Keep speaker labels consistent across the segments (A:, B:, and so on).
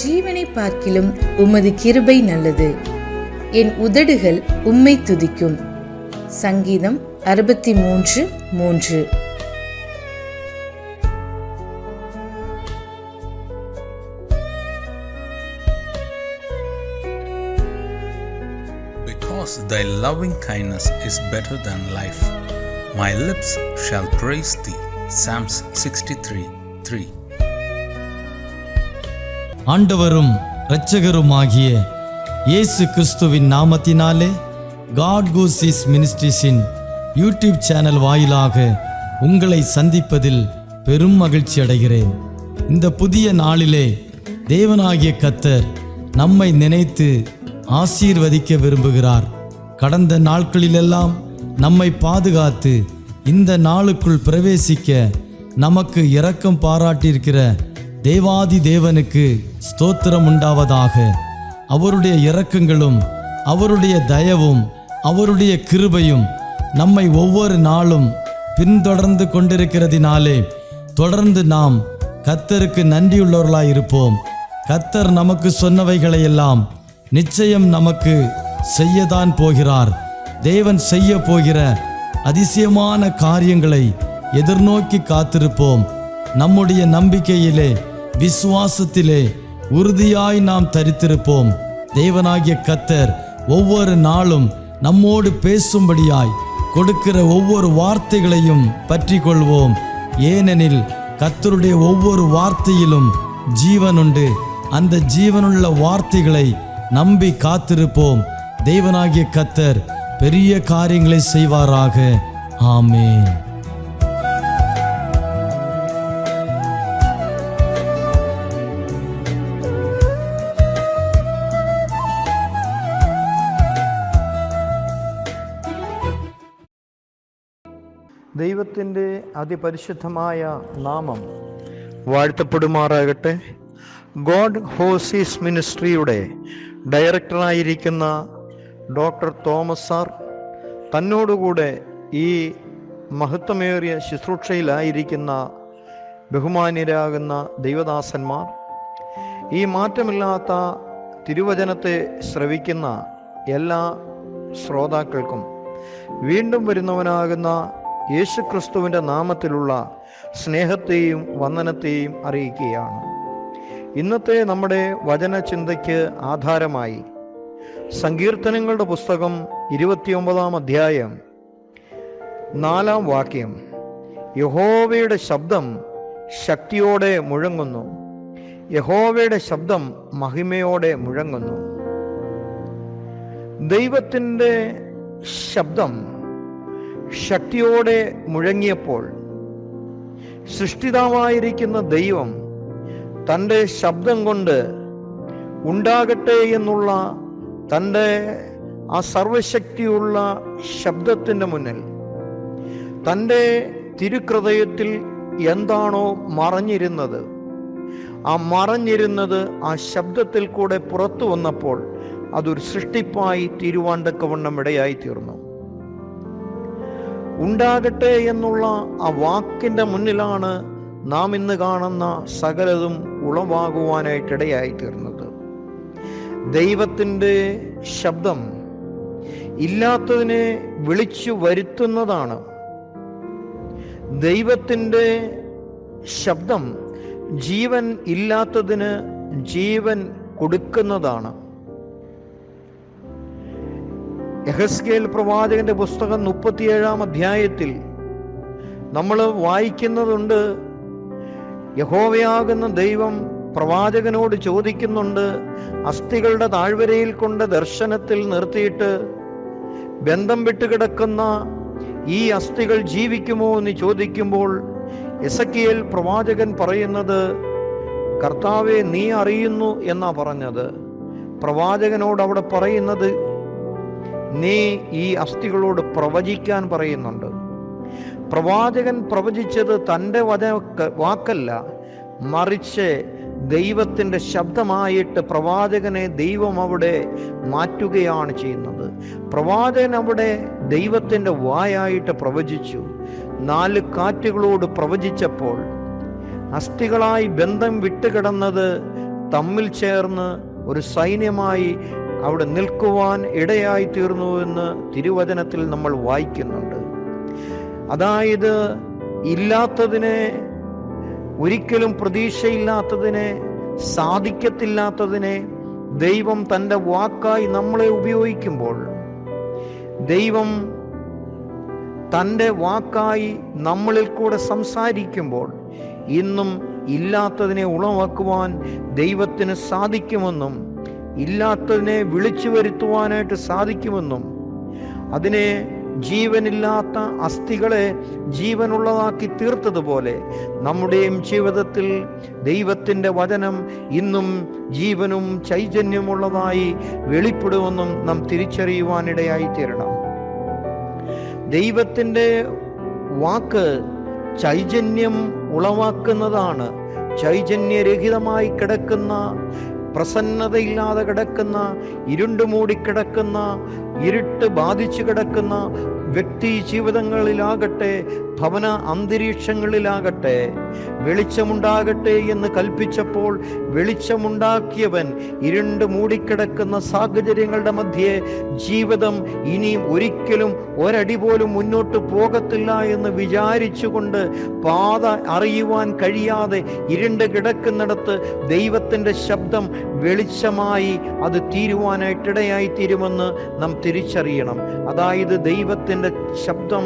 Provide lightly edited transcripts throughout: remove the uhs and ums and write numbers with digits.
A: ஜீவனை பார்க்கிலும் உமது கிருபை நல்லது. என் உதடுகள் உம்மை துதிக்கும். சங்கீதம் 63:3.
B: Because thy loving kindness is better than life, my lips shall praise thee. Psalms 63:3.
C: ஆண்டவரும் இரட்சகருமாகிய இயேசு கிறிஸ்துவின் நாமத்தினாலே God Goes East மினிஸ்ட்ரீஸின் யூடியூப் சேனல் வாயிலாக உங்களை சந்திப்பதில் பெரும் மகிழ்ச்சி அடைகிறேன். இந்த புதிய நாளிலே தேவனாகிய கர்த்தர் நம்மை நினைத்து ஆசீர்வதிக்க விரும்புகிறார். கடந்த நாட்களிலெல்லாம் நம்மை பாதுகாத்து இந்த நாளுக்குள் பிரவேசிக்க நமக்கு இரக்கம் பாராட்டியிருக்கிற தேவாதி தேவனுக்கு ஸ்தோத்திரம் உண்டாவதாக. அவருடைய இரக்கங்களும் அவருடைய தயவும் அவருடைய கிருபையும் நம்மை ஒவ்வொரு நாளும் பின்தொடர்ந்து கொண்டிருக்கிறதினாலே தொடர்ந்து நாம் கர்த்தருக்கு நன்றியுள்ளவர்களாய் இருப்போம். கர்த்தர் நமக்கு சொன்னவைகளையெல்லாம் நிச்சயம் நமக்கு செய்யத்தான் போகிறார். தேவன் செய்ய போகிற அதிசயமான காரியங்களை எதிர்நோக்கி காத்திருப்போம். நம்முடைய நம்பிக்கையிலே விசுவாசத்திலே உறுதியாய் நாம் தரித்திருப்போம். தேவனாகிய கர்த்தர் ஒவ்வொரு நாளும் நம்மோடு பேசும்படியாய் கொடுக்கிற ஒவ்வொரு வார்த்தைகளையும் பற்றி கொள்வோம். ஏனெனில் கர்த்தருடைய ஒவ்வொரு வார்த்தையிலும் ஜீவன் உண்டு. அந்த ஜீவனுள்ள வார்த்தைகளை நம்பி காத்திருப்போம். தேவனாகிய கர்த்தர் பெரிய காரியங்களை செய்வாராக. ஆமென்.
D: ദൈവത്തിൻ്റെ അതിപരിശുദ്ധമായ നാമം വാഴ്ത്തപ്പെടുമാറാകട്ടെ. ഗോഡ് ഗോസ് ഈസ്റ്റ് മിനിസ്ട്രിയുടെ ഡയറക്ടറായിരിക്കുന്ന ഡോക്ടർ തോമസ് സാർ, തന്നോടുകൂടെ ഈ മഹത്വമേറിയ ശുശ്രൂഷയിലായിരിക്കുന്ന ബഹുമാന്യരാകുന്ന ദൈവദാസന്മാർ, ഈ മാറ്റമില്ലാത്ത തിരുവചനത്തെ ശ്രവിക്കുന്ന എല്ലാ ശ്രോതാക്കൾക്കും വീണ്ടും വരുന്നവനാകുന്ന യേശുക്രിസ്തുവിൻ്റെ നാമത്തിലുള്ള സ്നേഹത്തെയും വന്ദനത്തെയും അറിയിക്കുകയാണ്. ഇന്നത്തെ നമ്മുടെ വചനചിന്തയ്ക്ക് ആധാരമായി സങ്കീർത്തനങ്ങളുടെ പുസ്തകം 29-ാം അധ്യായം 4-ാം വാക്യം, യഹോവയുടെ ശബ്ദം ശക്തിയോടെ മുഴങ്ങുന്നു, യഹോവയുടെ ശബ്ദം മഹിമയോടെ മുഴങ്ങുന്നു. ദൈവത്തിൻ്റെ ശബ്ദം ശക്തിയോടെ മുഴങ്ങിയപ്പോൾ സൃഷ്ടിതാവായിരിക്കുന്ന ദൈവം തൻ്റെ ശബ്ദം കൊണ്ട് ഉണ്ടാകട്ടെ എന്നുള്ള തൻ്റെ ആ സർവശക്തിയുള്ള ശബ്ദത്തിൻ്റെ മുന്നിൽ തൻ്റെ തിരുഹൃദയത്തിൽ എന്താണോ മറഞ്ഞിരുന്നത്, ആ മറഞ്ഞിരുന്നത് ആ ശബ്ദത്തിൽ കൂടെ പുറത്തു വന്നപ്പോൾ അതൊരു സൃഷ്ടിപ്പായി തീരുവാണ്ടക്കവണ്ണം ഇടയായി തീർന്നു. ഉണ്ടാകട്ടെ എന്നുള്ള ആ വാക്കിൻ്റെ മുന്നിലാണ് നാം ഇന്ന് കാണുന്ന സകലതും ഉളവാകുവാനായിട്ടിടയായി തീർന്നത്. ദൈവത്തിൻ്റെ ശബ്ദം ഇല്ലാത്തതിനെ വിളിച്ചു വരുത്തുന്നതാണ്. ദൈവത്തിൻ്റെ ശബ്ദം ജീവൻ ഇല്ലാത്തതിന് ജീവൻ കൊടുക്കുന്നതാണ്. യെഹെസ്കേൽ പ്രവാചകന്റെ പുസ്തകം 37-ാം അധ്യായത്തിൽ നമ്മൾ വായിക്കുന്നതുണ്ട്. യഹോവയാകുന്ന ദൈവം പ്രവാചകനോട് ചോദിക്കുന്നുണ്ട്, അസ്ഥികളുടെ താഴ്വരയിൽ കൊണ്ട് ദർശനത്തിൽ നിർത്തിയിട്ട് ബന്ധം വിട്ടുകിടക്കുന്ന ഈ അസ്ഥികൾ ജീവിക്കുമോ എന്ന് ചോദിക്കുമ്പോൾ എസെക്കിയേൽ പ്രവാചകൻ പറയുന്നത്, കർത്താവേ നീ അറിയുന്നു എന്നാ പറഞ്ഞത്. പ്രവാചകനോട് അവിടെ പറയുന്നത്, നീ ഈ അസ്ഥികളോട് പ്രവചിക്കാൻ പറയുന്നുണ്ട്. പ്രവാചകൻ പ്രവചിച്ചത് തൻ്റെ വാക്കല്ല, മറിച്ച് ദൈവത്തിൻ്റെ ശബ്ദമായിട്ട് പ്രവാചകനെ ദൈവം അവിടെ മാറ്റുകയാണ് ചെയ്യുന്നത്. പ്രവാചകൻ അവിടെ ദൈവത്തിൻ്റെ വായായിട്ട് പ്രവചിച്ചു. 4 കാറ്റുകളോട് പ്രവചിച്ചപ്പോൾ അസ്ഥികളായി ബന്ധം വിട്ടുകിടന്നത് തമ്മിൽ ചേർന്ന് ഒരു സൈന്യമായി അവിടെ നിൽക്കുവാൻ ഇടയായി തീർന്നു എന്ന് തിരുവചനത്തിൽ നമ്മൾ വായിക്കുന്നുണ്ട്. അതായത് ഇല്ലാത്തതിനെ, ഒരിക്കലും പ്രതീക്ഷയില്ലാത്തതിനെ, സാധിക്കത്തില്ലാത്തതിനെ ദൈവം തൻ്റെ വാക്കായി നമ്മളെ ഉപയോഗിക്കുമ്പോൾ, ദൈവം തൻ്റെ വാക്കായി നമ്മളിൽ കൂടെ സംസാരിക്കുമ്പോൾ, ഇന്നും ഇല്ലാത്തതിനെ ഉളവാക്കുവാൻ ദൈവത്തിന് സാധിക്കുമെന്നും ഇല്ലാത്തതിനെ വിളിച്ചു വരുത്തുവാനായിട്ട് സാധിക്കുമെന്നും അതിനെ ജീവനില്ലാത്ത അസ്ഥികളെ ജീവനുള്ളതാക്കി തീർത്തതുപോലെ നമ്മുടെയും ജീവിതത്തിൽ ദൈവത്തിൻ്റെ വചനം ഇന്നും ജീവനും ചൈതന്യമുള്ളതായി വെളിപ്പെടുമെന്നും നാം തിരിച്ചറിയുവാനിടയായി തീരണം. ദൈവത്തിൻ്റെ വാക്ക് ചൈതന്യം ഉളവാക്കുന്നതാണ്. ചൈതന്യരഹിതമായി കിടക്കുന്ന, പ്രസന്നതയില്ലാതെ കിടക്കുന്ന, ഇരുണ്ടുമൂടിക്കിടക്കുന്ന, ഇരുട്ട് ബാധിച്ചു കിടക്കുന്ന വ്യക്തി ജീവിതങ്ങളിലാകട്ടെ, ഭവന അന്തരീക്ഷങ്ങളിലാകട്ടെ, വെളിച്ചമുണ്ടാകട്ടെ എന്ന് കൽപ്പിച്ചപ്പോൾ വെളിച്ചമുണ്ടാക്കിയവൻ ഇരുണ്ട് മൂടിക്കിടക്കുന്ന സാഹചര്യങ്ങളുടെ മധ്യേ ജീവിതം ഇനിയും ഒരിക്കലും ഒരടി പോലും മുന്നോട്ട് പോകത്തില്ല എന്ന് വിചാരിച്ചുകൊണ്ട് പാത അറിയുവാൻ കഴിയാതെ ഇരുണ്ട് കിടക്കുന്നിടത്ത് ദൈവത്തിൻ്റെ ശബ്ദം വെളിച്ചമായി അത് തീരുവാനായിട്ടിടയായി തീരുമെന്ന് നാം തിരിച്ചറിയണം. അതായത് ദൈവത്തിൻ്റെ ശബ്ദം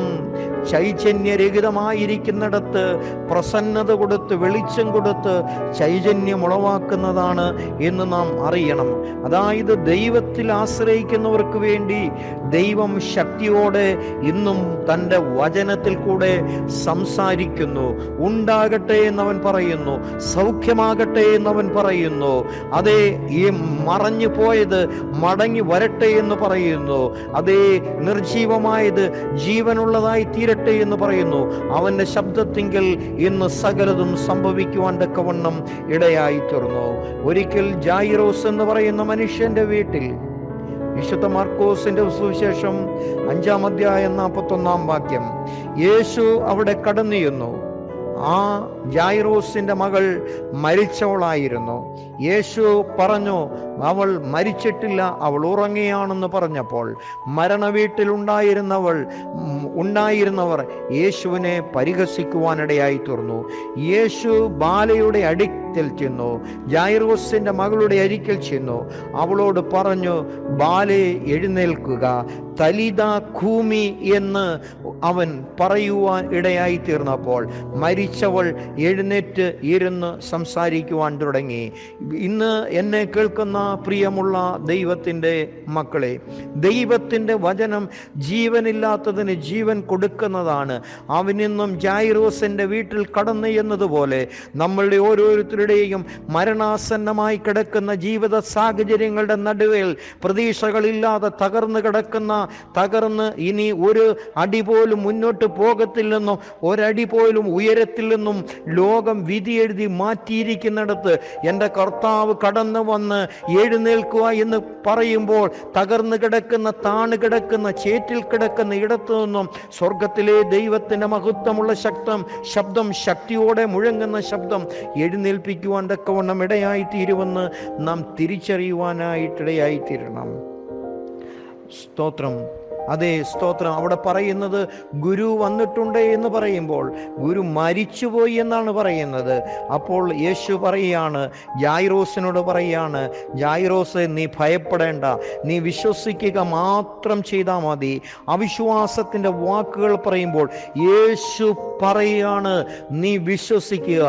D: ചൈതന്യരഹിതമായിരിക്കുന്നിടത്ത് പ്രസന്നത കൊടുത്ത്, വെളിച്ചം കൊടുത്ത് ചൈതന്യം ഉളവാക്കുന്നതാണ് എന്ന് നാം അറിയണം. അതായത് ദൈവത്തിൽ ആശ്രയിക്കുന്നവർക്ക് വേണ്ടി ദൈവം ശക്തിയോടെ ഇന്നും തൻ്റെ വചനത്തിൽ കൂടെ സംസാരിക്കുന്നു. ഉണ്ടാകട്ടെ എന്നവൻ പറയുന്നു, സൗഖ്യമാകട്ടെ എന്നവൻ പറയുന്നു. അതേ, ഈ മറഞ്ഞു പോയത് മടങ്ങി വരട്ടെ എന്ന് പറയുന്നു. അതേ, നിർജീവമായത് ജീവനുള്ളതായി തീരട്ടെ എന്ന് പറയുന്നു. അവന്റെ ശബ്ദത്തിങ്കൽ ഇന്ന് സകലതും സംഭവിക്കുവാൻ തക്കവണ്ണം ഇടയായി തീർന്നു. ഒരിക്കൽ ജായിറോസ് എന്ന് പറയുന്ന മനുഷ്യന്റെ വീട്ടിൽ, വിശുദ്ധ മാർക്കോസിന്റെ സുവിശേഷം 5-ാം അധ്യായം 41-ാം വാക്യം, യേശു അവിടെ കടന്നു ചെന്നു. ആ ജായിറോസിന്റെ മകൾ മരിച്ചവളായിരുന്നു. യേശു പറഞ്ഞു, അവൾ മരിച്ചിട്ടില്ല, അവൾ ഉറങ്ങിയാണെന്ന് പറഞ്ഞപ്പോൾ മരണവീട്ടിൽ ഉണ്ടായിരുന്നവർ യേശുവിനെ പരിഹസിക്കുവാനിടയായി തീർന്നു. യേശു ബാലയുടെ അടുക്കൽ ചെന്നു, ജായിറോസിന്റെ മകളുടെ അരികിൽ ചെന്നു. അവളോട് പറഞ്ഞു, ബാലേ എഴുന്നേൽക്കുക, തലിത ഖൂമി എന്ന് അവൻ പറയുവാൻ ഇടയായി തീർന്നപ്പോൾ മരിച്ചവൾ എഴുന്നേറ്റ് ഇരുന്ന് സംസാരിക്കുവാൻ തുടങ്ങി. ഇന്ന് എന്നെ കേൾക്കുന്ന പ്രിയമുള്ള ദൈവത്തിൻ്റെ മക്കളെ, ദൈവത്തിൻ്റെ വചനം ജീവനില്ലാത്തതിന് ജീവൻ കൊടുക്കുന്നതാണ്. അവനിന്നും ജായിറോസിന്റെ വീട്ടിൽ കടന്നു എന്നതുപോലെ നമ്മളുടെ ഓരോരുത്തരുടെയും മരണാസന്നമായി കിടക്കുന്ന ജീവിത സാഹചര്യങ്ങളുടെ നടുവിൽ പ്രതീക്ഷകളില്ലാതെ തകർന്ന് ഇനി ഒരു അടി പോലും മുന്നോട്ട് പോകത്തില്ലെന്നും ഒരടി പോലും ഉയരത്തില്ലെന്നും ലോകം വിധി എഴുതി മാറ്റിയിരിക്കുന്നിടത്ത് എൻ്റെ കർത്താവ് കടന്നു വന്ന് എഴുന്നേൽക്കുക എന്ന് പറയുമ്പോൾ തകർന്നു കിടക്കുന്ന, താണു കിടക്കുന്ന, ചേറ്റിൽ കിടക്കുന്ന ഇടത്തു നിന്നും സ്വർഗത്തിലെ ദൈവത്തിൻ്റെ മഹത്വമുള്ള ശബ്ദം, ശക്തിയോടെ മുഴങ്ങുന്ന ശബ്ദം എഴുന്നേൽപ്പിക്കുവാൻ തക്കവണ്ണം ഇടയായി തീരുമെന്ന് നാം തിരിച്ചറിയുവാനായിട്ടിടയായി തീരണം. സ്തോത്രം. അതേ, സ്തോത്രം. അവിടെ പറയുന്നത് ഗുരു വന്നിട്ടുണ്ട് എന്ന് പറയുമ്പോൾ ഗുരു മരിച്ചുപോയി എന്നാണ് പറയുന്നത്. അപ്പോൾ യേശു പറയുകയാണ്, ജായിറോസിനോട് പറയുകയാണ്, ജായിറോസ്, നീ ഭയപ്പെടേണ്ട, നീ വിശ്വസിക്കുക മാത്രം ചെയ്താൽ മതി. അവിശ്വാസത്തിൻ്റെ വാക്കുകൾ പറയുമ്പോൾ യേശു പറയുകയാണ്, നീ വിശ്വസിക്കുക.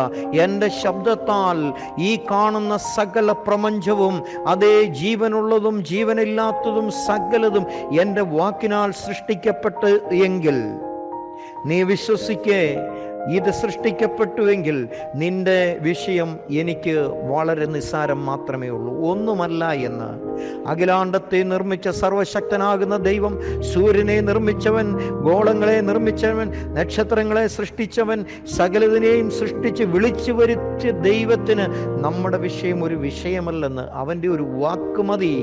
D: എൻ്റെ ശബ്ദത്താൽ ഈ കാണുന്ന സകല പ്രപഞ്ചവും, അതേ, ജീവനുള്ളതും ജീവനില്ലാത്തതും സകലതും എൻ്റെ വാക്കിനാൽ സൃഷ്ടിക്കപ്പെട്ടു എങ്കിൽ നീ വിശ്വസിക്കേ. ഇത് സൃഷ്ടിക്കപ്പെട്ടുവെങ്കിൽ നിന്റെ വിഷയം എനിക്ക് വളരെ നിസ്സാരം മാത്രമേ ഉള്ളൂ, ഒന്നുമല്ല എന്ന് അഖിലാണ്ടത്തെ നിർമ്മിച്ച സർവശക്തനാകുന്ന ദൈവം, സൂര്യനെ നിർമ്മിച്ചവൻ, ഗോളങ്ങളെ നിർമ്മിച്ചവൻ, നക്ഷത്രങ്ങളെ സൃഷ്ടിച്ചവൻ, സകലതിനെയും സൃഷ്ടിച്ച് വിളിച്ചു വരുത്തിയ ദൈവത്തിന് നമ്മുടെ വിഷയം ഒരു വിഷയമല്ലെന്ന്. അവൻ്റെ ഒരു വാക്ക് മതി,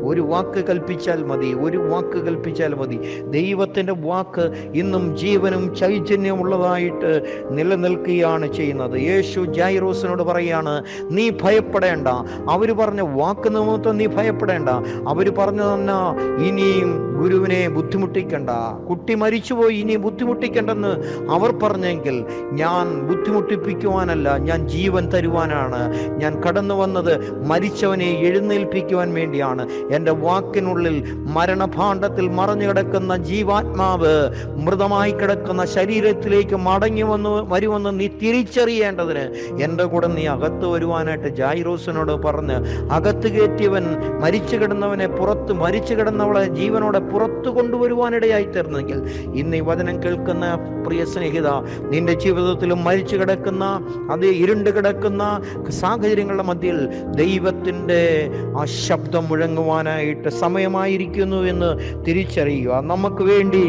D: ഒരു വാക്ക് കൽപ്പിച്ചാൽ മതി, ഒരു വാക്ക് കൽപ്പിച്ചാൽ മതി. ദൈവത്തിൻ്റെ വാക്ക് ഇന്നും ജീവനും ചൈതന്യമുള്ളതായിട്ട് നിലനിൽക്കുകയാണ് ചെയ്യുന്നത്. യേശു ജൈറോസിനോട് പറയാണ്, നീ ഭയപ്പെടേണ്ട. അവർ പറഞ്ഞ വാക്ക് നിമിത്തം നീ ഭയപ്പെടേണ്ട. അവർ പറഞ്ഞു തന്നെ, ഇനിയും ഗുരുവിനെ ബുദ്ധിമുട്ടിക്കണ്ട, കുട്ടി മരിച്ചുപോയി, ഇനി ബുദ്ധിമുട്ടിക്കണ്ടെന്ന് അവർ പറഞ്ഞെങ്കിൽ, ഞാൻ ബുദ്ധിമുട്ടിപ്പിക്കുവാനല്ല, ഞാൻ ജീവൻ തരുവാനാണ്. ഞാൻ കടന്നു വന്നത് മരിച്ചവനെ എഴുന്നേൽപ്പിക്കുവാൻ വേണ്ടിയാണ്. എൻ്റെ വാക്കിനുള്ളിൽ മരണഭാണ്ഡത്തിൽ മറഞ്ഞു കിടക്കുന്ന ജീവാത്മാവ് മൃതമായി കിടക്കുന്ന ശരീരത്തിലേക്ക് മടങ്ങി വരുമെന്ന് നീ തിരിച്ചറിയേണ്ടതിന് എൻ്റെ കൂടെ നീ അകത്ത് വരുവാനായിട്ട് ജൈറോസിനോട് പറഞ്ഞ് അകത്ത് കയറ്റിയവൻ മരിച്ചു കിടന്നവളെ ജീവനോടെ പുറത്തു കൊണ്ടുവരുവാനിടയായി തീർന്നെങ്കിൽ, ഇന്ന് ഈ വചനം കേൾക്കുന്ന പ്രിയ സ്നേഹിത, നിന്റെ ജീവിതത്തിലും മരിച്ചു കിടക്കുന്ന, അത് ഇരുണ്ട് കിടക്കുന്ന സാഹചര്യങ്ങളുടെ മധ്യയിൽ ദൈവത്തിൻ്റെ ആ ശബ്ദം മുഴങ്ങുവാനായിട്ട് സമയമായിരിക്കുന്നു എന്ന് തിരിച്ചറിയുക. നമുക്ക് വേണ്ടി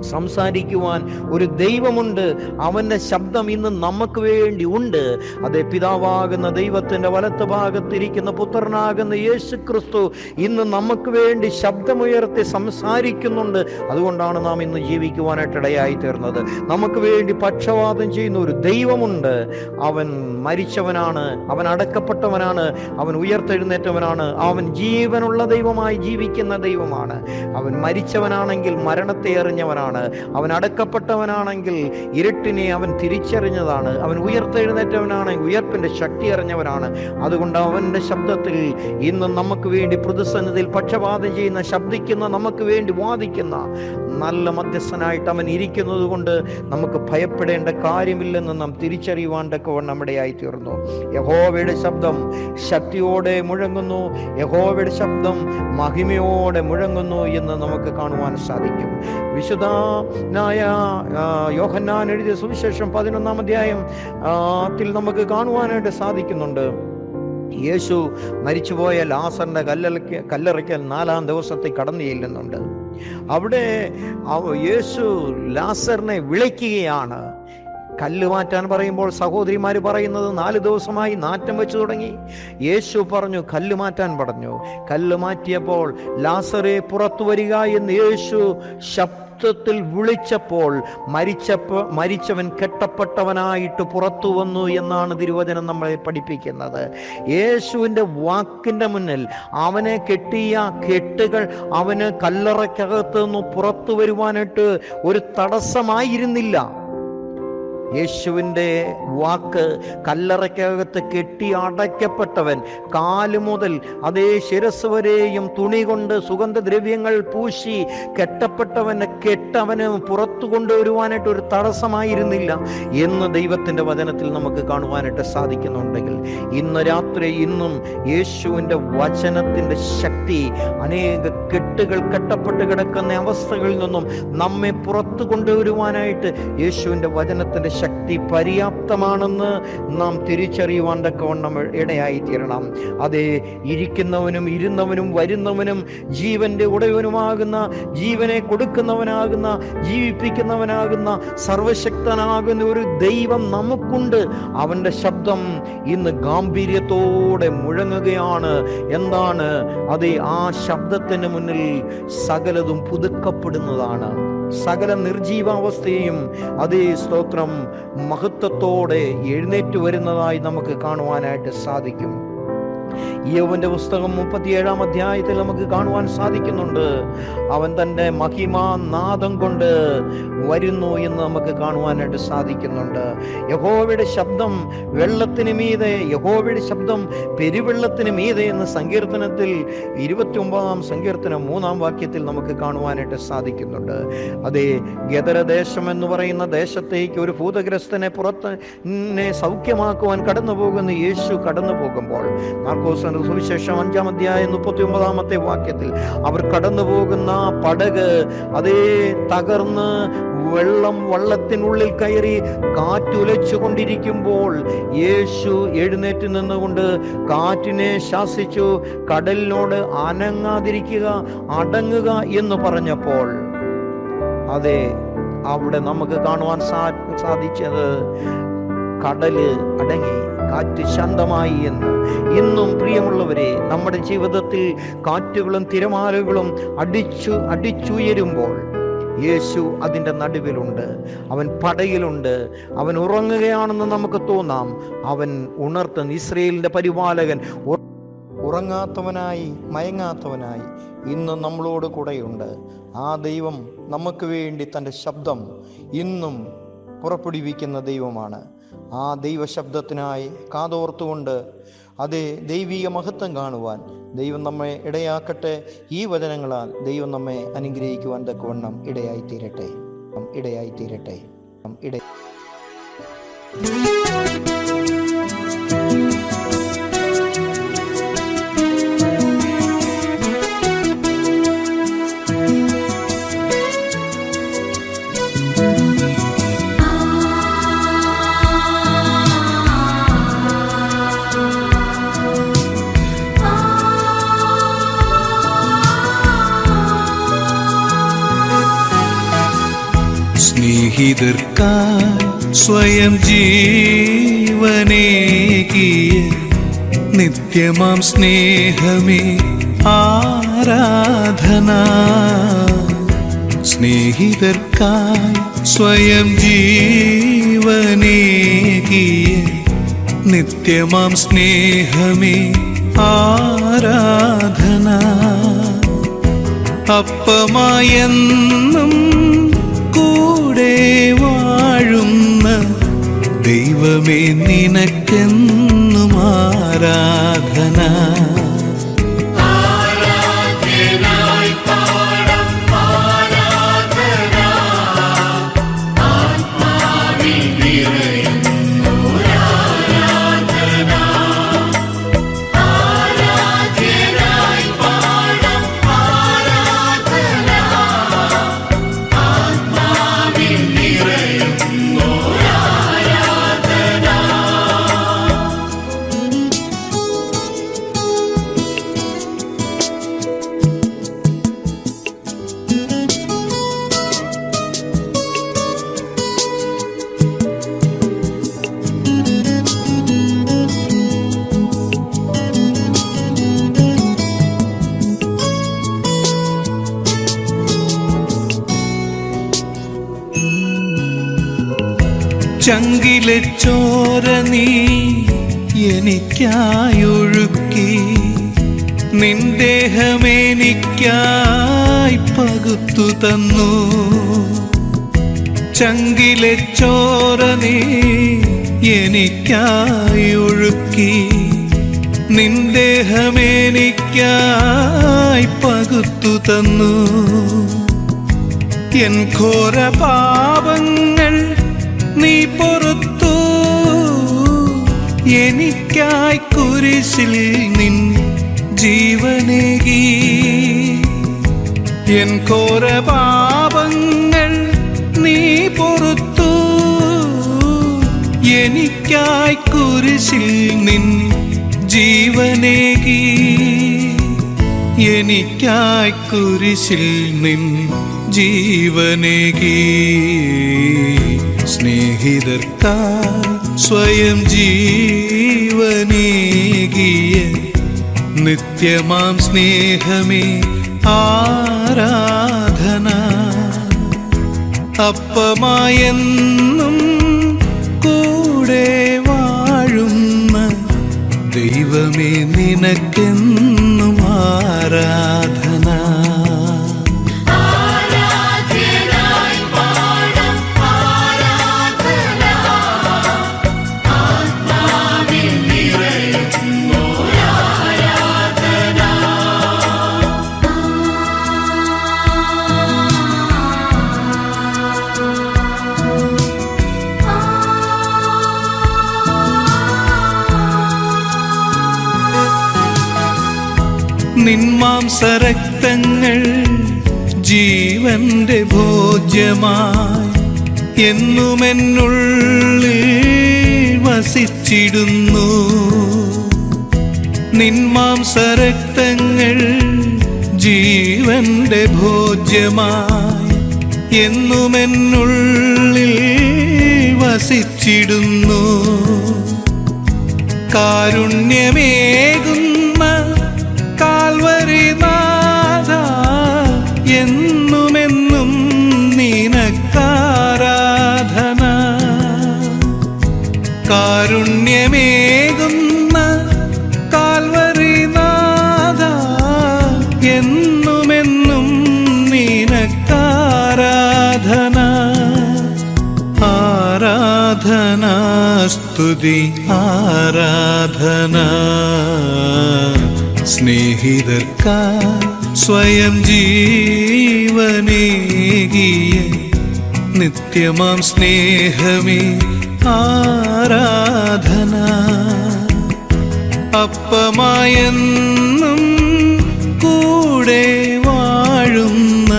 D: സംസാരിക്കുവാൻ ഒരു ദൈവമുണ്ട്. അവൻ്റെ ശബ്ദം ഇന്ന് നമുക്ക് വേണ്ടി ഉണ്ട്. അതേ, പിതാവാകുന്ന ദൈവത്തിൻ്റെ വലത്ത് ഭാഗത്തിരിക്കുന്ന പുത്രനാകുന്ന യേശു ക്രിസ്തു ഇന്ന് നമുക്ക് വേണ്ടി ശബ്ദമുയർത്തി സംസാരിക്കുന്നുണ്ട്. അതുകൊണ്ടാണ് നാം ഇന്ന് ജീവിക്കുവാനായിട്ട് ഇടയായി തീർന്നത്. നമുക്ക് വേണ്ടി പക്ഷവാദം ചെയ്യുന്ന ഒരു ദൈവമുണ്ട്. അവൻ മരിച്ചവനാണ്, അവൻ അടക്കപ്പെട്ടവനാണ്, അവൻ ഉയർത്തെഴുന്നേറ്റവനാണ്, അവൻ ജീവനുള്ള ദൈവമായി ജീവിക്കുന്ന ദൈവമാണ്. അവൻ മരിച്ചവനാണെങ്കിൽ മരണത്തെ എറിഞ്ഞവനാണ്, അവൻ അടക്കപ്പെട്ടവനാണെങ്കിൽ ഇരുട്ടിനെ അവൻ തിരിച്ചറിഞ്ഞതാണ്, അവൻ ഉയർത്തെഴുന്നേറ്റവനാണെങ്കിൽ ഉയർപ്പിന്റെ ശക്തി അറിഞ്ഞവനാണ്. അതുകൊണ്ട് അവന്റെ ശബ്ദത്തിൽ ഇന്ന് നമുക്ക് വേണ്ടി പ്രതിസന്ധിയിൽ പക്ഷപാതം ചെയ്യുന്ന, ശബ്ദിക്കുന്ന, നമുക്ക് വേണ്ടി വാദിക്കുന്ന നല്ല മധ്യസ്ഥനായിട്ട് അവൻ ഇരിക്കുന്നത് കൊണ്ട് നമുക്ക് ഭയപ്പെടേണ്ട കാര്യമില്ലെന്ന് നാം തിരിച്ചറിയുവാണ്ടൊക്കെ നമ്മുടെ ആയിത്തീർന്നു. യഹോവയുടെ ശബ്ദം ശക്തിയോടെ മുഴങ്ങുന്നു, യഹോവയുടെ ശബ്ദം മഹിമയോടെ മുഴങ്ങുന്നു എന്ന് നമുക്ക് കാണുവാൻ സാധിക്കും. വിശുദ്ധനായ യോഹന്നാൻ എഴുതിയ സുവിശേഷം 11-ാം അധ്യായം നമുക്ക് കാണുവാനായിട്ട് സാധിക്കുന്നുണ്ട്. യേശു മരിച്ചുപോയ ലാസറിന്റെ കല്ലറയ്ക്കൽ 4-ാം ദിവസത്തെ കടന്നു ചെല്ലുന്നുണ്ട്. അവിടെ യേശു ലാസറിനെ വിളിക്കുകയാണ്. കല്ല് മാറ്റാൻ പറയുമ്പോൾ സഹോദരിമാർ പറയുന്നത് 4 ദിവസമായി നാറ്റം വെച്ചു തുടങ്ങി. യേശു പറഞ്ഞു, കല്ല് മാറ്റാൻ പറഞ്ഞു. കല്ല് മാറ്റിയപ്പോൾ ലാസറെ പുറത്തു വരിക എന്ന് യേശു ശബ്ദത്തിൽ വിളിച്ചപ്പോൾ മരിച്ചവൻ കെട്ടപ്പെട്ടവനായിട്ട് പുറത്തു വന്നു എന്നാണ് തിരുവചനം നമ്മളെ പഠിപ്പിക്കുന്നത്. യേശുവിൻ്റെ വാക്കിൻ്റെ മുന്നിൽ അവനെ കെട്ടിയ കെട്ടുകൾ അവന് കല്ലറയ്ക്കകത്ത് നിന്ന് പുറത്തു വരുവാനായിട്ട് ഒരു തടസ്സമായിരുന്നില്ല. യേശുവിൻ്റെ വാക്ക് കല്ലറയ്ക്കകത്ത് കെട്ടി അടയ്ക്കപ്പെട്ടവൻ കാല് മുതൽ അതേ ശിരസ് വരെയും തുണി കൊണ്ട് സുഗന്ധദ്രവ്യങ്ങൾ പൂശി കെട്ടപ്പെട്ടവനെ കെട്ടവന് പുറത്തു കൊണ്ടുവരുവാനായിട്ട് ഒരു തടസ്സമായിരുന്നില്ല എന്ന് ദൈവത്തിൻ്റെ വചനത്തിൽ നമുക്ക് കാണുവാനായിട്ട് സാധിക്കുന്നുണ്ടെങ്കിൽ, ഇന്ന് രാത്രി ഇന്നും യേശുവിൻ്റെ വചനത്തിൻ്റെ ശക്തി അനേക കെട്ടുകൾ കെട്ടപ്പെട്ട് കിടക്കുന്ന അവസ്ഥകളിൽ നിന്നും നമ്മെ പുറത്തു കൊണ്ടുവരുവാനായിട്ട് യേശുവിൻ്റെ വചനത്തിൻ്റെ ശക്തി പര്യാപ്തമാണെന്ന് നാം തിരിച്ചറിയുവാൻ തക്കവണ്ണം ഇടയായിത്തീരണം. അതേ, ഇരിക്കുന്നവനും ഇരുന്നവനും വരുന്നവനും ജീവന്റെ ഉടയവനുമാകുന്ന, ജീവനെ കൊടുക്കുന്നവനാകുന്ന, ജീവിപ്പിക്കുന്നവനാകുന്ന, സർവശക്തനാകുന്ന ഒരു ദൈവം നമുക്കുണ്ട്. അവന്റെ ശബ്ദം ഇന്ന് ഗാംഭീര്യത്തോടെ മുഴങ്ങുകയാണ്. എന്താണ്? അതേ, ആ ശബ്ദത്തിന് മുന്നിൽ സകലതും പുതുക്കപ്പെടുന്നതാണ്. സകല നിർജീവാവസ്ഥയും അതേ സ്തോത്രം മഹത്വത്തോടെ എഴുന്നേറ്റ് വരുന്നതായി നമുക്ക് കാണുവാനായിട്ട് സാധിക്കും. യോബിന്റെ പുസ്തകം 37-ാം അധ്യായത്തിൽ നമുക്ക് കാണുവാൻ സാധിക്കുന്നുണ്ട്. അവൻ തൻ്റെ മഹിമാനാദം കൊണ്ട് വരുന്നു എന്ന് നമുക്ക് കാണുവാനായിട്ട് സാധിക്കുന്നുണ്ട്. യഹോവയുടെ ശബ്ദം വെള്ളത്തിന് മീതെ, യഹോവയുടെ ശബ്ദം പെരുവെള്ളത്തിന് മീതെ എന്ന് സങ്കീർത്തനത്തിൽ 29-ാം സങ്കീർത്തനം 3-ാം വാക്യത്തിൽ നമുക്ക് കാണുവാനായിട്ട് സാധിക്കുന്നുണ്ട്. അതേ, ഗദരദേശം എന്ന് പറയുന്ന ദേശത്തേക്ക് ഒരു ഭൂതഗ്രസ്തനെ പുറത്തിനെ സൗഖ്യമാക്കുവാൻ കടന്നു പോകുന്ന യേശു കടന്നു പോകുമ്പോൾ, മാർക്കോസ് സുവിശേഷം 5-ാം അധ്യായം 39-ാമത്തെ വാക്യത്തിൽ അവർ കടന്നു പോകുന്ന പടക് അതേ തകർന്ന് വെള്ളം വള്ളത്തിനുള്ളിൽ കയറി കാറ്റുലച്ചു കൊണ്ടിരിക്കുമ്പോൾ യേശു എഴുന്നേറ്റ് നിന്നുകൊണ്ട് കാറ്റിനെ ശാസിച്ചു, കടലിനോട് അനങ്ങാതിരിക്കുക, അടങ്ങുക എന്ന് പറഞ്ഞപ്പോൾ അതെ, അവിടെ നമുക്ക് കാണുവാൻ സാധിച്ചത് കടല് അടങ്ങി, കാറ്റ് ശാന്തമായി എന്ന്. ഇന്നും പ്രിയമുള്ളവരെ, നമ്മുടെ ജീവിതത്തിൽ കാറ്റുകളും തിരമാലകളും അടിച്ചുയരുമ്പോൾ യേശു അതിൻ്റെ നടുവിലുണ്ട്, അവൻ പടയിലുണ്ട്. അവൻ ഉറങ്ങുകയാണെന്ന് നമുക്ക് തോന്നാം. അവൻ ഉണർത്തുന്ന ഇസ്രായേലിൻ്റെ പരിപാലകൻ, ഉറങ്ങാത്തവനായി മയങ്ങാത്തവനായി ഇന്നും നമ്മളോട് കൂടെയുണ്ട്. ആ ദൈവം നമുക്ക് വേണ്ടി തൻ്റെ ശബ്ദം ഇന്നും പുറപ്പെടുവിക്കുന്ന ദൈവമാണ്. ആ ദൈവശബ്ദത്തിനായി കാതോർത്തുകൊണ്ട് അതേ ദൈവീക മഹത്വം കാണുവാൻ ദൈവം നമ്മെ ഇടയാക്കട്ടെ. ഈ വചനങ്ങളാൽ ദൈവം നമ്മെ അനുഗ്രഹിക്കുവാൻ തക്കവണ്ണം ഇടയായിത്തീരട്ടെ.
E: സ്നേഹിതർക്കായി സ്വയം ജീവനേകിയ നിത്യമാം സ്നേഹമേ ആരാധന. സ്നേഹിതർക്കായി സ്വയം ജീവനേകിയ നിത്യമാം സ്നേഹമേ ആരാധന. അപ്പമായെന്നും കൂടെ വാഴുന്ന ദൈവമേ നിനക്കെന്നും ആരാധന. ചങ്കിലെ ചോര നീ എനിക്കായൊഴുക്കി, നിൻ ദേഹമെനിക്കായി പകുത്തു തന്നു. ചങ്കിലെ ചോര നീ എനിക്കായൊഴുക്കി, നിൻ ദേഹമെനിക്കായി പകുത്തു തന്നു. എൻ ഘോര പാപങ്ങൾ നീ പൊറുത്തു, എനിക്കായി കുരിശിൽ നിൻ ജീവനേകി. എൻ ഘോര പാപങ്ങൾ നീ പൊറുത്തു, എനിക്കായി കുരിശിൽ നിൻ ജീവനേകി. എനിക്കായി കുരിശിൽ നിൻ ജീവനേകി. സ്നേഹിതർക്കായി സ്വയം ജീവനേകിയ നിത്യമാം സ്നേഹമേ ആരാധന. അപ്പമായെന്നും കൂടെ വാഴുന്ന ദൈവമേ നിനക്കെന്നും ആരാധന. നിന്മാംസരക്തങ്ങൾ ജീവന്റെ ഭോജ്യമായി എന്നുമെന്നുള്ളിൽ വസിച്ചിടുന്നു. നിൻ മാംസരക്തങ്ങൾ ജീവന്റെ ഭോജ്യമായി എന്നുമെന്നുള്ളിൽ വസിച്ചിടുന്നു. കാരുണ്യമേകുന്ന കാൽവരിനാഥ, എന്നുമെന്നും നിനക്കാരാധന. കാരുണ്യമേകുന്ന കാൽവരിനാഥ, എന്നുമെന്നും നിനക്കാരാധന. ആരാധന, സ്തുതി, ആരാധന. സ്നേഹിതർക്കാ സ്വയം ജീവനേകിയ നിത്യമാം സ്നേഹമേ ആരാധന. അപ്പമായെന്നും കൂടെ വാഴുന്ന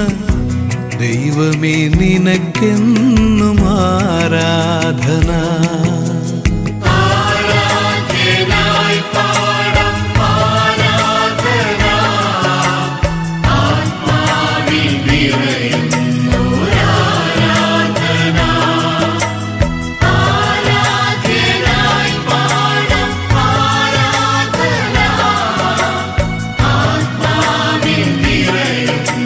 E: ദൈവമേ നിനക്കെന്നും ആരാധന.